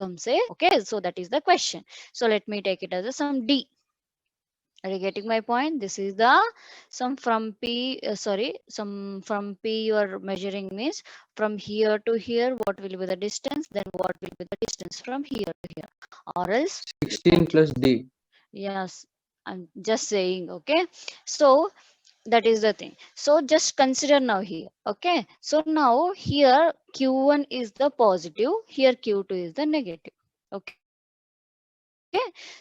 comes a, okay, so that is the question. So let me take it as a some D. Are you getting my point? This is the some from P, sorry, some from P you are measuring means from here to here, what will be the distance? Then what will be the distance from here to here? Or else, 16 plus D. yes, I'm just saying, okay. So that is the thing. So just consider now here, okay. So now here Q1 is the positive, here Q2 is the negative, okay.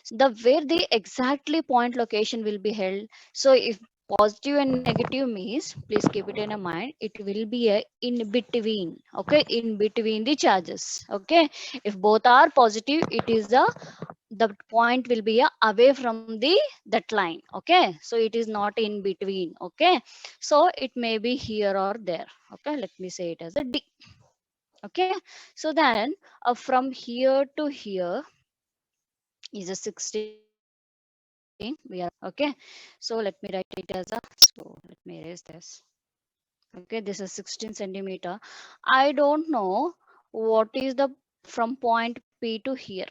So the where the exactly point location will be held. So if positive and negative means, please keep it in a mind, it will be a in between, okay, in between the charges, okay. If both are positive, it is the point will be away from the that line, okay. So it is not in between, okay. So it may be here or there, okay. Let me say it as a D, okay. So then from here to here is a 16, we are okay. So let me write it as a, so let me erase this, okay. This is 16 centimeter. I don't know what is the from point P to here,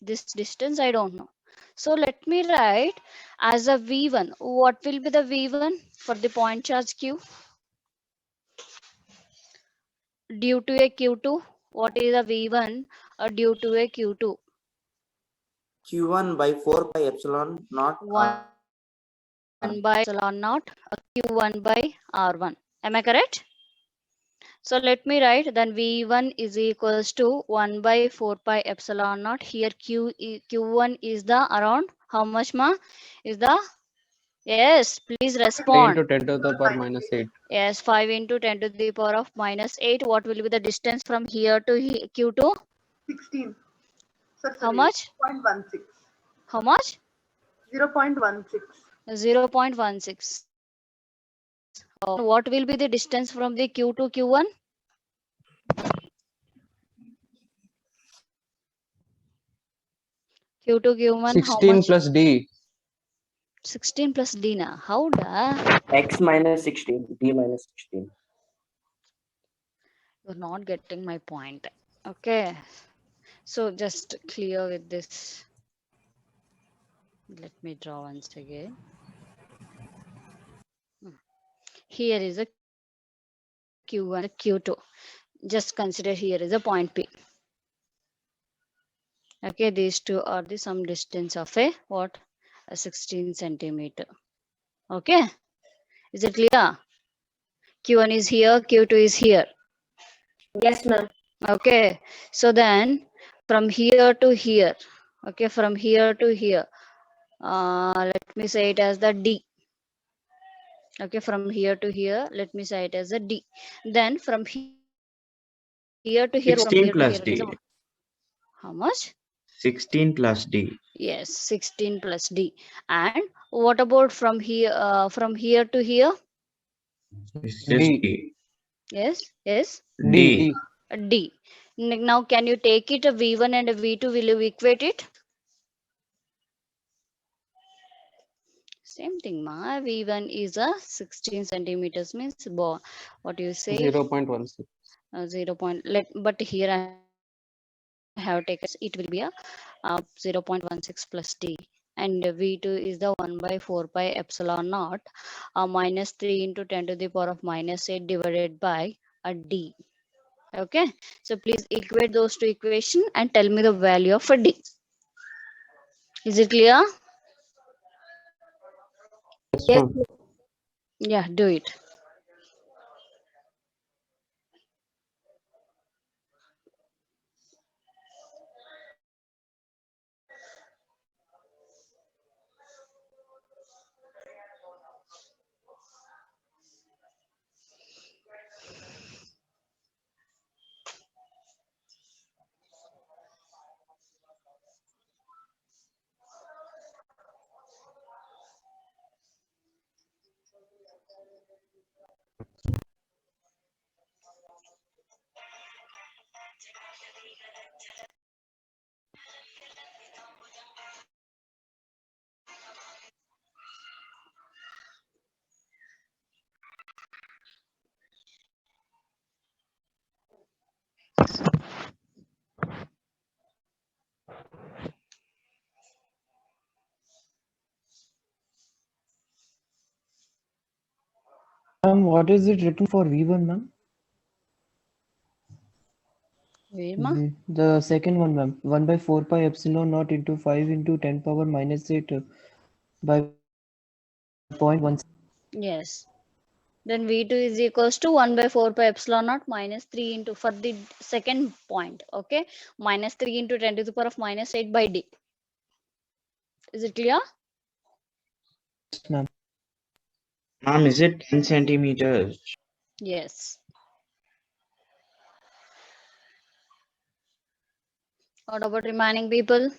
this distance I don't know. So let me write as a V1. What will be the V1 for the point charge Q due to a Q2? What is the V1 due to a Q2? Q1 by 4 pi epsilon naught 1 by epsilon naught Q1 by R1. Am I correct? So let me write then V1 is equals to 1 by 4 pi epsilon naught. Here Q1 is the around how much ma? Is the, yes, please 3 respond. into 10 to the power minus 8. Yes, 5 into 10 to the power of minus 8. What will be the distance from here to Q2? 16. Sir, How sorry, much? 0.16. How much? 0.16. 0.16. Oh, then what will be the distance from the Q to Q1? Q to Q1, how 16 much? plus D. 16 plus D na. How da? X minus 16, D minus 16. You're not getting my point. Okay. So just clear with this. Let me draw once again. Here is a Q1 and a Q2. Just consider here is a point P. Okay, these two are the some distance of a what? A 16 centimeter. Okay, is it clear? Q1 is here, Q2 is here. Yes, ma'am. Okay, so then from here to here, okay, from here to here, let me say it as the D. Okay, from here to here, let me say it as a D. Then from here to here, what will be the, from here to here, what will be 16 the, plus D. how much? 16 plus D. Yes, 16 plus D. And what about from here to here? It's just D. D. Yes, yes, D. D. D. Now can you take it a V1 and a V2? Will you equate it? Same thing, ma. V1 is a 16 centimeters means what you say 0.16. 0. But here I have taken it will be a 0.16 plus D. And V2 is the 1 by 4 pi epsilon naught minus 3 into 10 to the power of minus 8 divided by a D. Okay, so please equate those two equation and tell me the value of a D. Is it clear? Yes, Yes, ma'am. Yeah, do it. What is it written for V1, ma'am? Where, ma? The second one, ma'am. 1 by 4 pi epsilon naught into 5 into 10 power minus 8 by 0.1. Yes. Then V2 is equals to 1 by 4 pi epsilon naught minus 3 into, for the second point, okay, minus 3 into 10 to the power of minus 8 by D. Is it clear? Yes, ma'am. Ma'am, is it 10 centimeters? Yes. What about remaining people?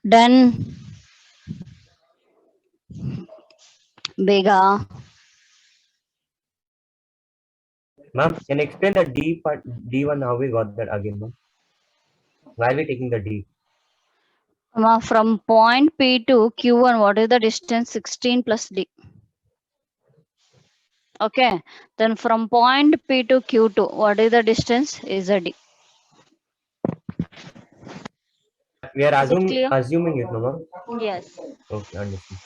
Done. Bega. Ma'am, can you explain the D part, D1, how we got that again, ma'am? Why are we taking the D? From point P to Q1, what is the distance? 16 plus D. Okay. Then from point P to Q2, what is the distance? Is a D. We are Is it clear? assuming it, no, ma'am? Yes. Okay, understood.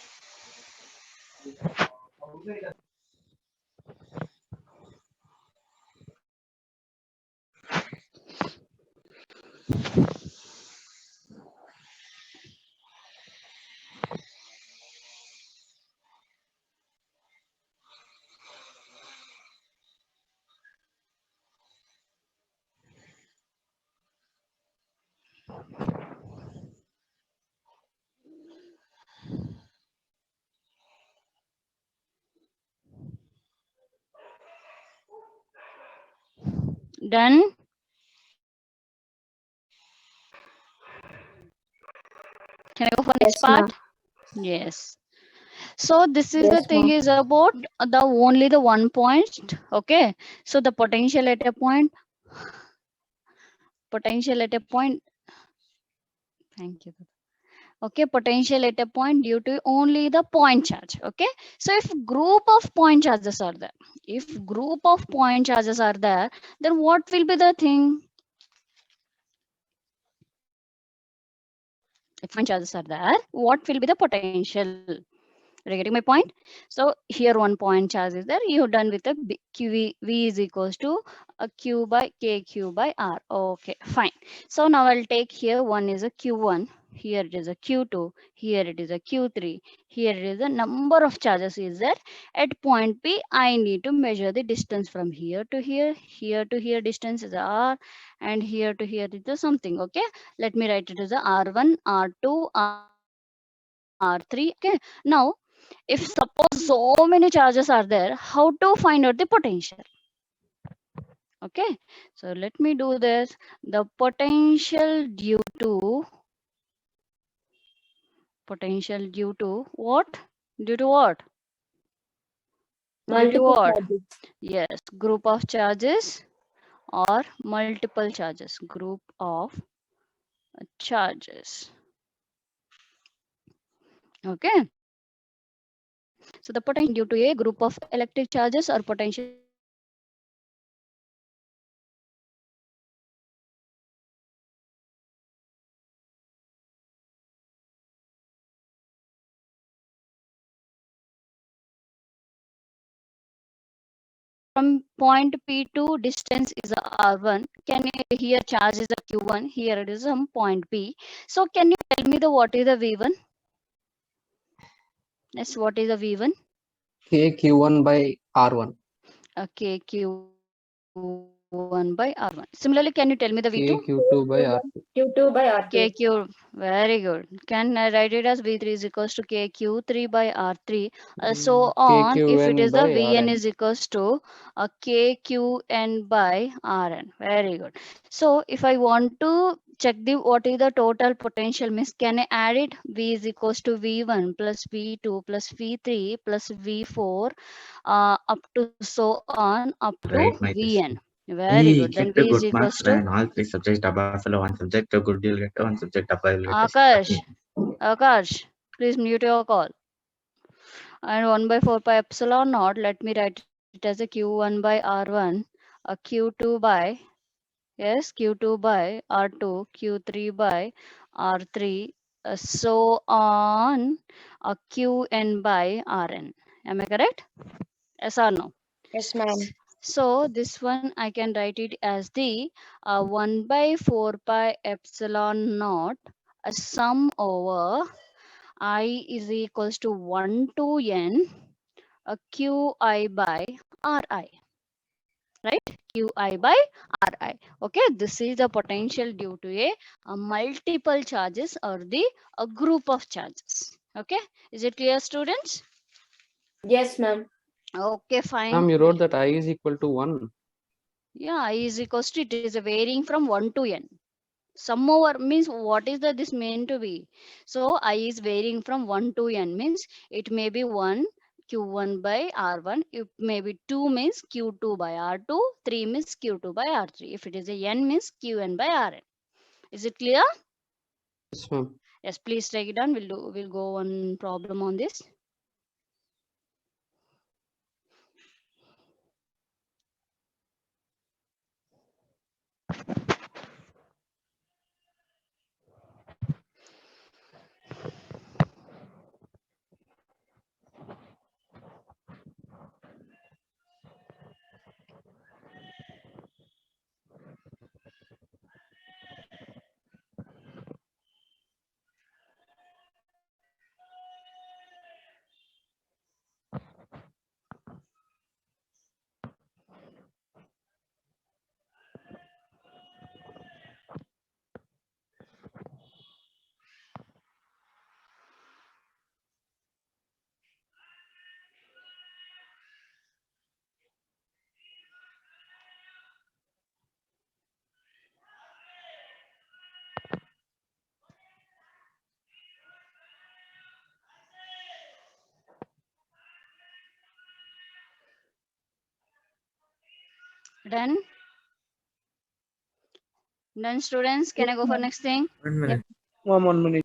Done. Can I go for next Yes, ma'am. part? Yes. So this is the Yes, thing ma'am. is about the only the 1 point. Okay. So the potential at a point. Potential at a point. Thank you. Okay, potential at a point due to only the point charge. Okay, so if group of point charges are there, if group of point charges are there, then what will be the thing? If point charges are there, what will be the potential? Are you getting my point? So here one point charge is there. You done with a V is equals to a Q by KQ by R. Okay, fine. So now I'll take here one is a Q1. Here it is a Q2. Here it is a Q3. Here it is a number of charges is there. At point P, I need to measure the distance from here to here distance is R, and here to here is the something. Okay, let me write it as a R1, R2, R3. Okay, now if suppose so many charges are there, how to find out the potential? Okay, so let me do this. The potential due to what? Due to what? Due to Multiple what? charges. Yes, group of charges or multiple charges. Group of charges. Okay. So the potential due to a group of electric charges or potential from point P to distance is a R1. Can you here charge is a Q1? Here it is some point P. So can you tell me the what is the V1? Yes, what is the V1? K Q1 by R1. K Q1 by R1. Similarly, can you tell me the K V2? Q2 by R2. Q2 by R2. KQ, very good. Can I write it as V3 is equals to KQ3 by R3? So on, if it KQN is the by Vn Rn. is equals to KQN by Rn. Very good. So if I want to check the what is the total potential means, can I add it? V is equals to V1 plus V2 plus V3 plus V4 up to so on up to Right, my Vn. question. Very good. Then Get V a is good equals marks to and all three subjects double follow one subject a good deal get one subject double will get a Akash. Akash, please mute your call. And 1 by 4 pi epsilon naught, let me write it as a q1 by r1, a q2 by, yes, q2 by r2, q3 by r3, so on, a qn by rn. Am I correct? Yes or no? Yes, ma'am. So this one I can write it as the 1 by 4 pi epsilon naught, a sum over I is equals to 1 to n a qi by ri, right? Qi by ri. Okay, this is the potential due to a multiple charges or the a group of charges. Okay, is it clear, students? Yes, ma'am. Okay, fine. Ma'am, you wrote that I is equal to 1. Yeah, I is equals to, it is varying from 1 to n. Sum over means what is the this meant to be? So I is varying from 1 to n means it may be 1 q1 by r1, it may be 2 means q2 by r2, 3 means q2 by r3. If it is a n means qn by rn. Is it clear? Yes, ma'am. Yes, please take it down. We'll go one problem on this. Done? Done, students? Can I go for next thing? 1 minute. One minute.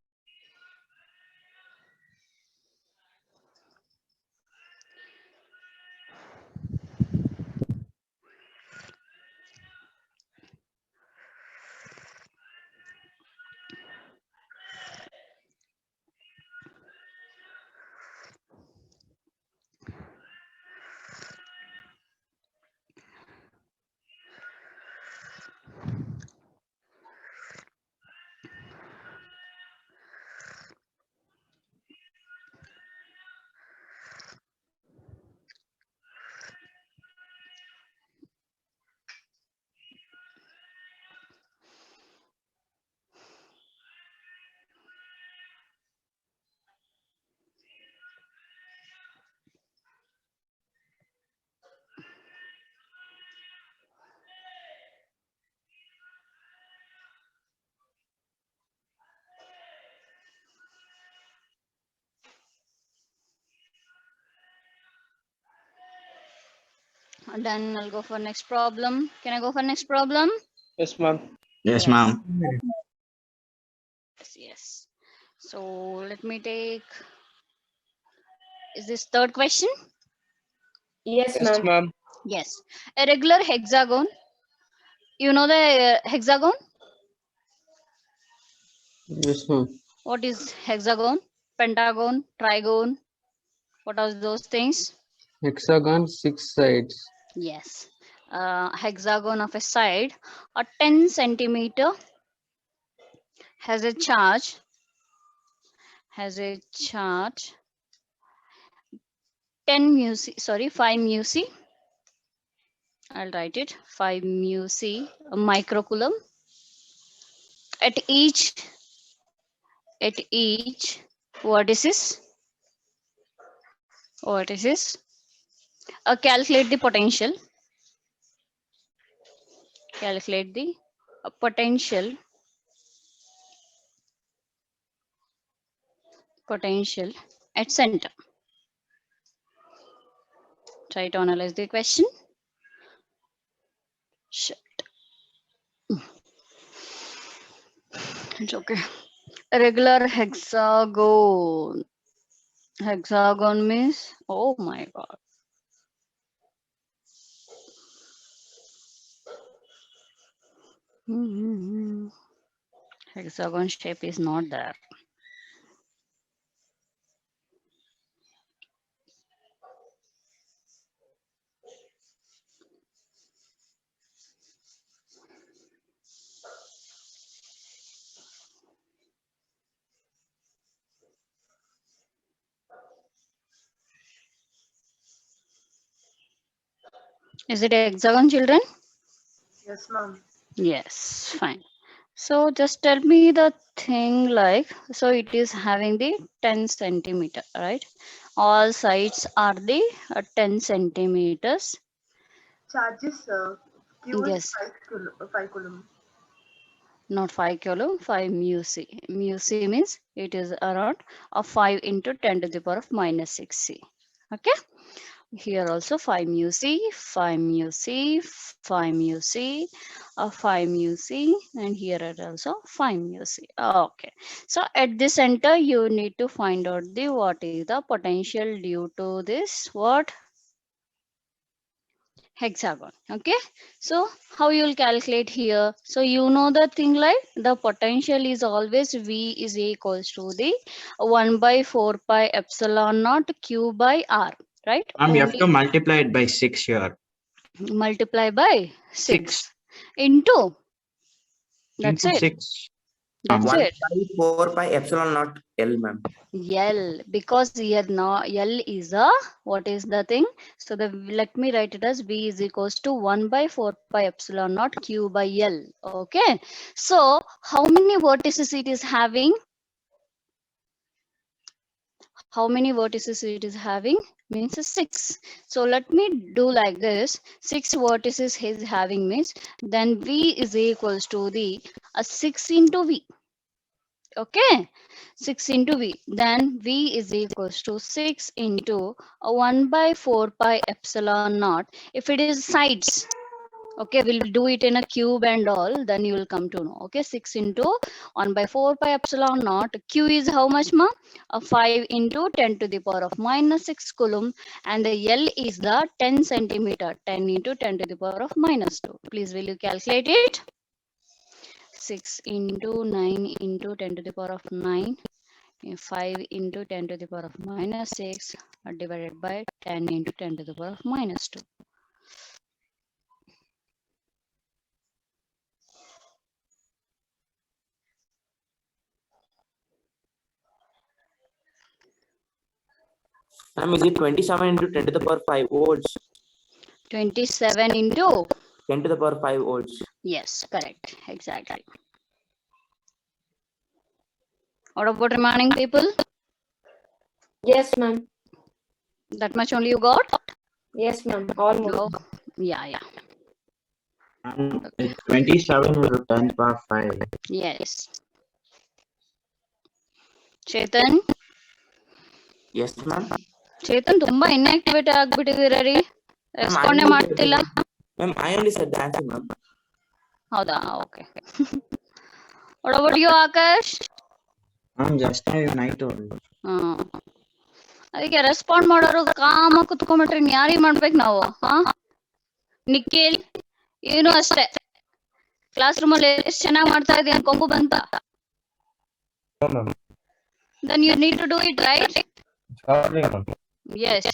Done. I'll go for next problem. Can I go for next problem? Yes, ma'am. Yes, Yes. ma'am. Yes. So let me take. Is this third question? Yes, Yes, ma'am. ma'am. Yes. A regular hexagon. You know the hexagon? Yes, ma'am. What is hexagon? Pentagon, trigon. What are those things? Hexagon, 6 sides. Yes. Hexagon of a side, a 10 centimeter has a charge 10 mu c, sorry, 5 mu c. I'll write it 5 mu c microcoulomb at each vertices. Calculate the potential. Calculate the potential at center. Try to analyze the question. Shit. It's okay. A regular hexagon. Hexagon means, oh my god. Hexagon shape is not there. Is it a hexagon, children? Yes, ma'am. Yes, fine. So just tell me the thing like, so it is having the 10 centimeter, right? All sides are the 10 centimeters. Charges, Q is Yes. 5 coulomb. Not 5 coulomb, 5 mu c. Mu c means it is around 5 into 10 to the power of minus 6 c. Okay. Here also 5 mu c, 5 mu c, 5 mu c, 5 mu c, and here are also 5 mu c. Okay. So at the center, you need to find out the what is the potential due to this what hexagon. Okay. So how you will calculate here? So you know the thing like the potential is always V is equals to the 1 by 4 pi epsilon naught Q by R. Right? Ma'am, you have Only to multiply it by 6 here. multiply by 6 6 into, that's into it. 6. That's 1 it. by 4 pi epsilon naught L, ma'am. L, because here now L is a, what is the thing? So the, let me write it as V is equals to 1 by 4 pi epsilon naught Q by L. Okay. So how many vertices it is having? How many vertices it is having? Means 6. So let me do like this. 6 vertices is having means then V is equals to the 6 into V. Okay, 6 into V. Then V is equals to 6 into 1 by 4 pi epsilon naught. If it is sides, okay, we'll do it in a cube and all, then you will come to know. Okay, 6 into 1 by 4 pi epsilon naught. Q is how much, ma? 5 into 10 to the power of minus 6 coulomb. And the L is the 10 centimeter. 10 into 10 to the power of minus 2. Please, will you calculate it? 6 into 9 into 10 to the power of 9. 5 into 10 to the power of minus 6 divided by 10 into 10 to the power of minus 2. Ma'am, is it 27 into 10 to the power 5 volts? 27 into, 10 to the power 5 volts. yes, correct, exactly. What about remaining people? Yes, ma'am. That much only you got? Yes, ma'am. Almost. No. Yeah. It's 27 into 10 power 5. Yes. Chetan? Yes, ma'am. Chetan ತುಂಬಾ ಇನ್ಆಕ್ಟಿವೇಟ್ ಆಗ್ಬಿಟ್ಟಿದ್ದೀರಾ ರೀ, ರೆಸ್ಪಾಂಡೇ ಮಾಡ್ತಿಲ್ಲ. Ma'am, I only said the answer, ma'am. ಹೌದಾ, okay. What about you, Akash? Ma'am, just now you night only. ಅದಕ್ಕೆ respond ಮಾಡೋರು ಕಾಮ ಕುತ್ಕೊಂಡ್ಬಿಟ್ರೆ ಯಾರಿಗೆ ಮಾಡ್ಬೇಕು ನಾವು? ನಿಖಿಲ್ ಏನು ಅಷ್ಟೇ, ಕ್ಲಾಸ್ ರೂಮ್ ಅಲ್ಲಿ ಎಷ್ಟು ಚೆನ್ನಾಗಿ ಮಾಡ್ತಾ ಇದೀಯ, ಕೊಂಬು ಬಂತ. No, ma'am. Then you need to do it, right? Sorry, ma'am. Yes.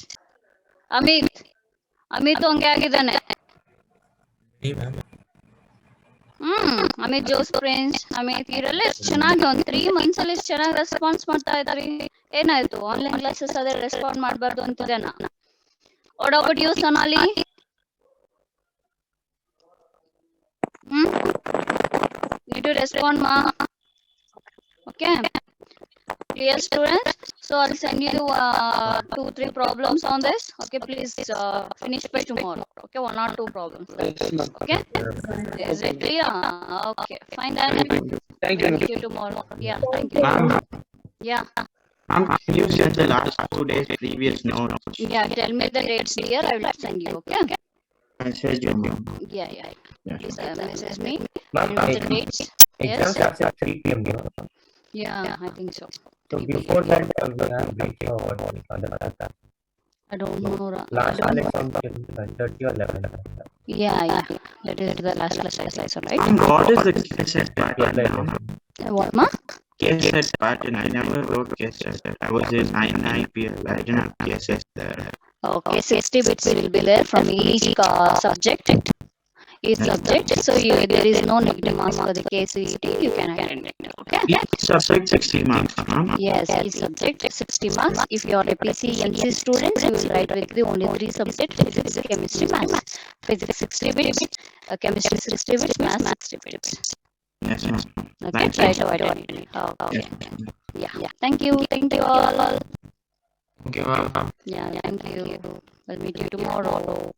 Amit ಹಂಗೆ ಆಗಿದ್ದಾನೆ. ಅಮಿತ್ ಜೋಸ್ ಫ್ರೆಂಡ್ಸ್, ಅಮಿತ್ ಇವರೆಲ್ಲ ಎಷ್ಟು ಚೆನ್ನಾಗಿ ಒಂದು 3 months ಅಲ್ಲಿ ಎಷ್ಟು ಚೆನ್ನಾಗಿ ರೆಸ್ಪಾನ್ಸ್ ಮಾಡ್ತಾ ಇದ್ದಾರೆ. ಏನಾಯ್ತು, ಆನ್ಲೈನ್ ಕ್ಲಾಸಸ್ ಅದೇ ರೆಸ್ಪಾಂಡ್ ಮಾಡಬಾರ್ದು ಅಂತಿದ್ದೇನಾ? What about you, Sonali? Need to respond, ma. Okay. Dear students, so I'll send you 2-3 problems on this. Okay, please finish by tomorrow. Okay, 1 or 2 problems. Yes, ma'am. Okay, is it clear? Okay, fine then. Thank We'll you. meet you tomorrow. Yeah, thank you. Ma'am, Yeah, ma'am, can you send the last 2 days previous notes? yeah. Tell me the dates, dear. I will send you. Okay. Message you, ma'am. Yeah. Yes. Please message me. Ma'am, You know the dates. exam Yes. starts at 3 p.m. You know? Yeah, I think so. So before that, we have break or what? Other class. I don't know. I Last don't know. lesson till 9:30 or 11. Yeah. That is the last lesson, right? Ma'am, what is the case set pattern now? What, ma? Case set pattern. I never wrote case set. I was in 9 IPL. I didn't have cases there. Okay, 60 bits will be there from each subject. Each subject. So there is no negative marks for the KCET. You can attend it. Okay. Each subject 60 marks, ma'am. Yes, each subject 60 marks. If you are a PCMC student, you will write with the only 3 subjects: physics, chemistry, maths. Physics 60 bits, chemistry 60 bits, maths 60 bits. Yes, ma'am. Okay, Thank try you. to avoid it. Okay. Yes, ma'am. Yeah. Thank you all. Okay, ma'am. Yeah, thank you. We'll meet you tomorrow.